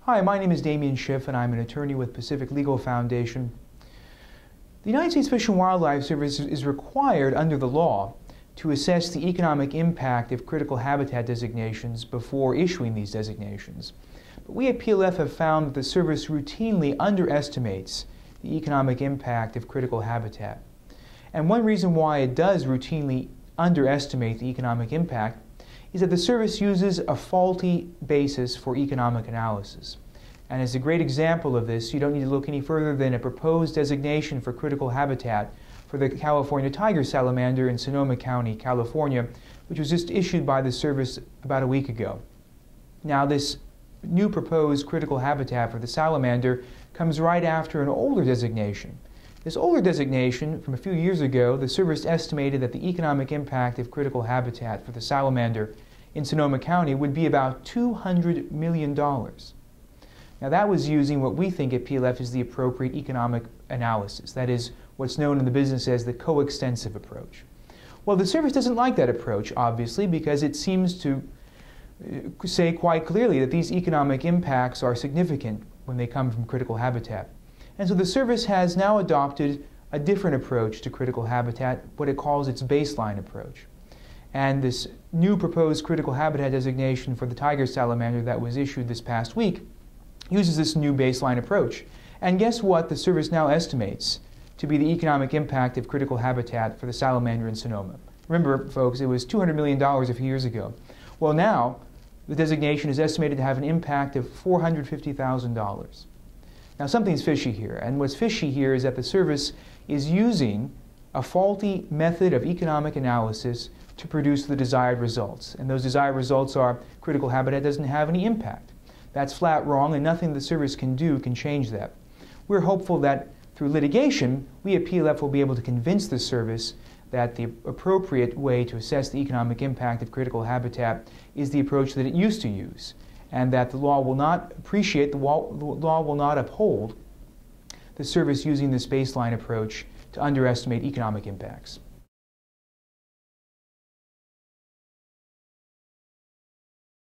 Hi, my name is Damian Schiff, and I'm an attorney with Pacific Legal Foundation. The United States Fish and Wildlife Service is required under the law to assess the economic impact of critical habitat designations before issuing these designations. But we at PLF have found that the service routinely underestimates the economic impact of critical habitat. And one reason why it does routinely underestimate the economic impact is that the service uses a faulty basis for economic analysis. And as a great example of this, you don't need to look any further than a proposed designation for critical habitat for the California tiger salamander in Sonoma County, California, which was just issued by the service about a week ago. Now, this new proposed critical habitat for the salamander comes right after an older designation. This older designation, from a few years ago, the service estimated that the economic impact of critical habitat for the salamander in Sonoma County would be about $200 million. Now, that was using what we think at PLF is the appropriate economic analysis. That is what's known in the business as the coextensive approach. Well, the service doesn't like that approach, obviously, because it seems to say quite clearly that these economic impacts are significant when they come from critical habitat. And so the service has now adopted a different approach to critical habitat, what it calls its baseline approach. And this new proposed critical habitat designation for the tiger salamander that was issued this past week uses this new baseline approach. And guess what the service now estimates to be the economic impact of critical habitat for the salamander in Sonoma? Remember, folks, it was $200 million a few years ago. Well, now the designation is estimated to have an impact of $450,000. Now, something's fishy here, and what's fishy here is that the service is using a faulty method of economic analysis to produce the desired results. And those desired results are critical habitat doesn't have any impact. That's flat wrong, and nothing the service can do can change that. We're hopeful that through litigation, we at PLF will be able to convince the service that the appropriate way to assess the economic impact of critical habitat is the approach that it used to use, and that the law will not appreciate, the law will not uphold the service using this baseline approach to underestimate economic impacts.